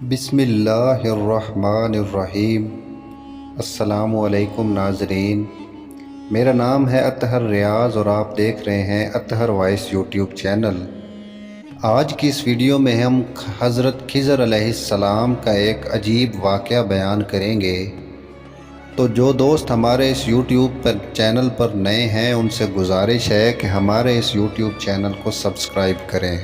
بسم اللہ الرحمن الرحیم۔ السلام علیکم ناظرین، میرا نام ہے اطہر ریاض اور آپ دیکھ رہے ہیں اطہر وائس یوٹیوب چینل۔ آج کی اس ویڈیو میں ہم حضرت خضر علیہ السلام کا ایک عجیب واقعہ بیان کریں گے۔ تو جو دوست ہمارے اس یوٹیوب چینل پر نئے ہیں ان سے گزارش ہے کہ ہمارے اس یوٹیوب چینل کو سبسکرائب کریں۔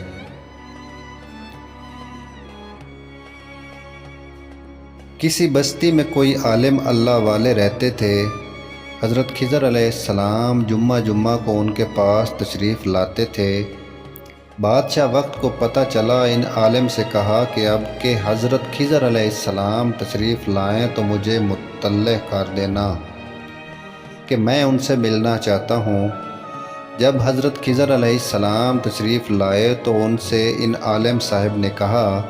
کسی بستی میں کوئی عالم اللہ والے رہتے تھے۔ حضرت خضر علیہ السلام جمعہ کو ان کے پاس تشریف لاتے تھے۔ بادشاہ وقت کو پتہ چلا، ان عالم سے کہا کہ اب کہ حضرت خضر علیہ السلام تشریف لائیں تو مجھے مطلع کر دینا کہ میں ان سے ملنا چاہتا ہوں۔ جب حضرت خضر علیہ السلام تشریف لائے تو ان سے ان عالم صاحب نے کہا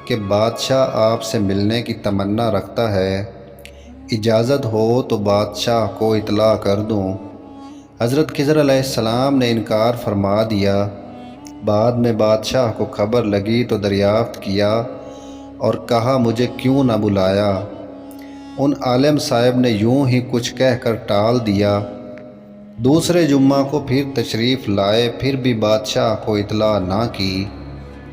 کہ بادشاہ آپ سے ملنے کی تمنا رکھتا ہے، اجازت ہو تو بادشاہ کو اطلاع کر دوں۔ حضرت خضر علیہ السلام نے انکار فرما دیا۔ بعد میں بادشاہ کو خبر لگی تو دریافت کیا اور کہا مجھے کیوں نہ بلایا۔ ان عالم صاحب نے یوں ہی کچھ کہہ کر ٹال دیا۔ دوسرے جمعہ کو پھر تشریف لائے، پھر بھی بادشاہ کو اطلاع نہ کی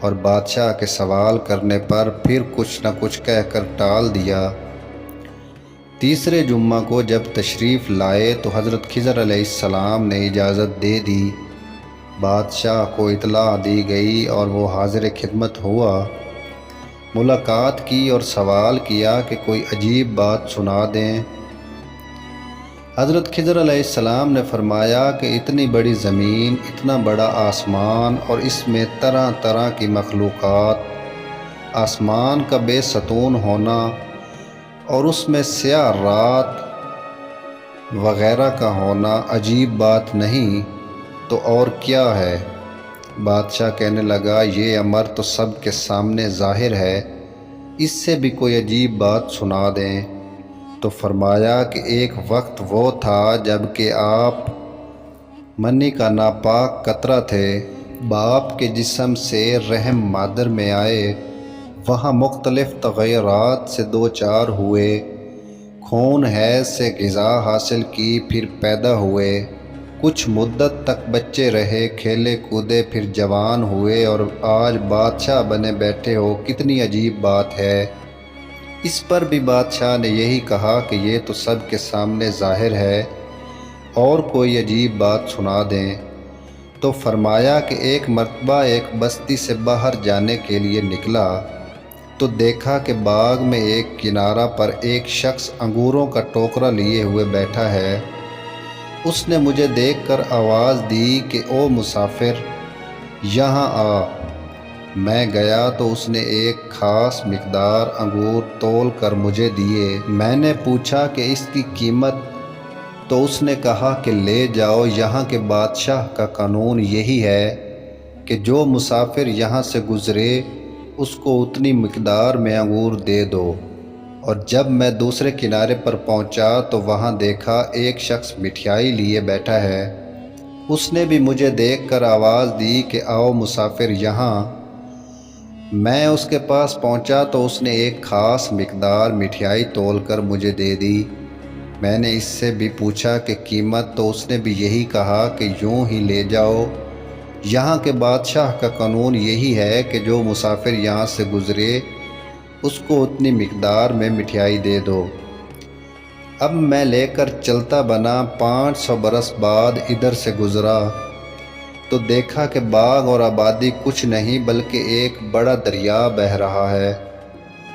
اور بادشاہ کے سوال کرنے پر پھر کچھ نہ کچھ کہہ کر ٹال دیا۔ تیسرے جمعہ کو جب تشریف لائے تو حضرت خضر علیہ السلام نے اجازت دے دی۔ بادشاہ کو اطلاع دی گئی اور وہ حاضر خدمت ہوا۔ ملاقات کی اور سوال کیا کہ کوئی عجیب بات سنا دیں۔ حضرت خضر علیہ السلام نے فرمایا کہ اتنی بڑی زمین، اتنا بڑا آسمان اور اس میں طرح طرح کی مخلوقات، آسمان کا بے ستون ہونا اور اس میں سیاہ رات وغیرہ کا ہونا عجیب بات نہیں تو اور کیا ہے؟ بادشاہ کہنے لگا یہ امر تو سب کے سامنے ظاہر ہے، اس سے بھی کوئی عجیب بات سنا دیں۔ تو فرمایا کہ ایک وقت وہ تھا جب کہ آپ منی کا ناپاک قطرہ تھے، باپ کے جسم سے رحم مادر میں آئے، وہاں مختلف تغیرات سے دوچار ہوئے، خون حیض سے غذا حاصل کی، پھر پیدا ہوئے، کچھ مدت تک بچے رہے، کھیلے کودے، پھر جوان ہوئے اور آج بادشاہ بنے بیٹھے ہو، کتنی عجیب بات ہے۔ اس پر بھی بادشاہ نے یہی کہا کہ یہ تو سب کے سامنے ظاہر ہے، اور کوئی عجیب بات سنا دیں۔ تو فرمایا کہ ایک مرتبہ ایک بستی سے باہر جانے کے لیے نکلا تو دیکھا کہ باغ میں ایک کنارہ پر ایک شخص انگوروں کا ٹوکرا لیے ہوئے بیٹھا ہے۔ اس نے مجھے دیکھ کر آواز دی کہ او مسافر، یہاں آ۔ میں گیا تو اس نے ایک خاص مقدار انگور تول کر مجھے دیے۔ میں نے پوچھا کہ اس کی قیمت، تو اس نے کہا کہ لے جاؤ، یہاں کے بادشاہ کا قانون یہی ہے کہ جو مسافر یہاں سے گزرے اس کو اتنی مقدار میں انگور دے دو۔ اور جب میں دوسرے کنارے پر پہنچا تو وہاں دیکھا ایک شخص مٹھائی لیے بیٹھا ہے۔ اس نے بھی مجھے دیکھ کر آواز دی کہ آؤ مسافر یہاں۔ میں اس کے پاس پہنچا تو اس نے ایک خاص مقدار مٹھائی تول کر مجھے دے دی۔ میں نے اس سے بھی پوچھا کہ قیمت، تو اس نے بھی یہی کہا کہ یوں ہی لے جاؤ، یہاں کے بادشاہ کا قانون یہی ہے کہ جو مسافر یہاں سے گزرے اس کو اتنی مقدار میں مٹھائی دے دو۔ اب میں لے کر چلتا بنا، 500 برس بعد ادھر سے گزرا تو دیکھا کہ باغ اور آبادی کچھ نہیں بلکہ ایک بڑا دریا بہہ رہا ہے۔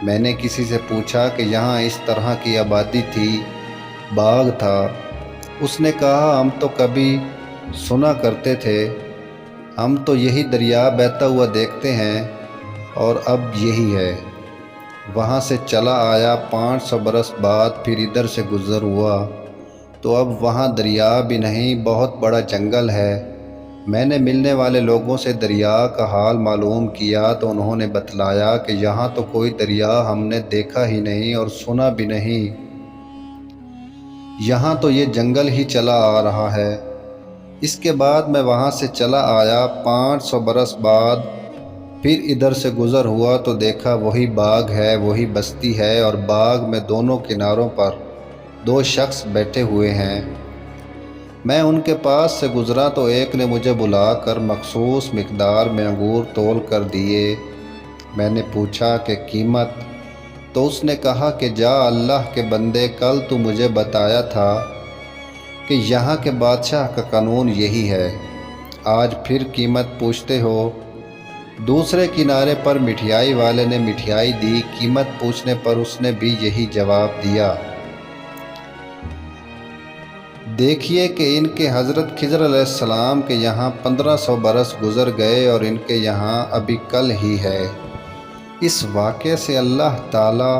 میں نے کسی سے پوچھا کہ یہاں اس طرح کی آبادی تھی، باغ تھا؟ اس نے کہا ہم تو کبھی سنا کرتے تھے، ہم تو یہی دریا بہتا ہوا دیکھتے ہیں اور اب یہی ہے۔ وہاں سے چلا آیا، 500 برس بعد پھر ادھر سے گزر ہوا تو اب وہاں دریا بھی نہیں، بہت بڑا جنگل ہے۔ میں نے ملنے والے لوگوں سے دریا کا حال معلوم کیا تو انہوں نے بتلایا کہ یہاں تو کوئی دریا ہم نے دیکھا ہی نہیں اور سنا بھی نہیں، یہاں تو یہ جنگل ہی چلا آ رہا ہے۔ اس کے بعد میں وہاں سے چلا آیا، 500 برس بعد پھر ادھر سے گزر ہوا تو دیکھا وہی باغ ہے، وہی بستی ہے، اور باغ میں دونوں کناروں پر 2 شخص بیٹھے ہوئے ہیں۔ میں ان کے پاس سے گزرا تو ایک نے مجھے بلا کر مخصوص مقدار میں انگور تول کر دیے۔ میں نے پوچھا کہ قیمت؟ تو اس نے کہا کہ جا اللہ کے بندے، کل تو مجھے بتایا تھا کہ یہاں کے بادشاہ کا قانون یہی ہے، آج پھر قیمت پوچھتے ہو؟ دوسرے کنارے پر مٹھائی والے نے مٹھائی دی، قیمت پوچھنے پر اس نے بھی یہی جواب دیا۔ دیکھیے کہ ان کے حضرت خضر علیہ السلام کے یہاں 1500 برس گزر گئے اور ان کے یہاں ابھی کل ہی ہے۔ اس واقعے سے اللہ تعالیٰ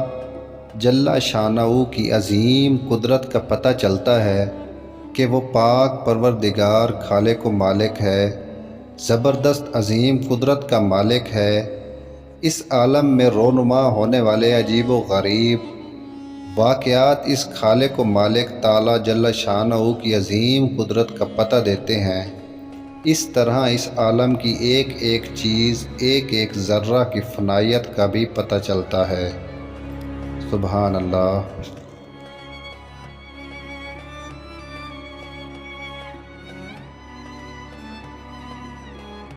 جل شانہ کی عظیم قدرت کا پتہ چلتا ہے کہ وہ پاک پروردگار خالق و مالک ہے، زبردست عظیم قدرت کا مالک ہے۔ اس عالم میں رونما ہونے والے عجیب و غریب واقعات اس خالق و مالک تعالیٰ جل شانہ کی عظیم قدرت کا پتہ دیتے ہیں۔ اس طرح اس عالم کی ایک ایک چیز، ایک ایک ذرہ کی فنائیت کا بھی پتہ چلتا ہے۔ سبحان اللہ۔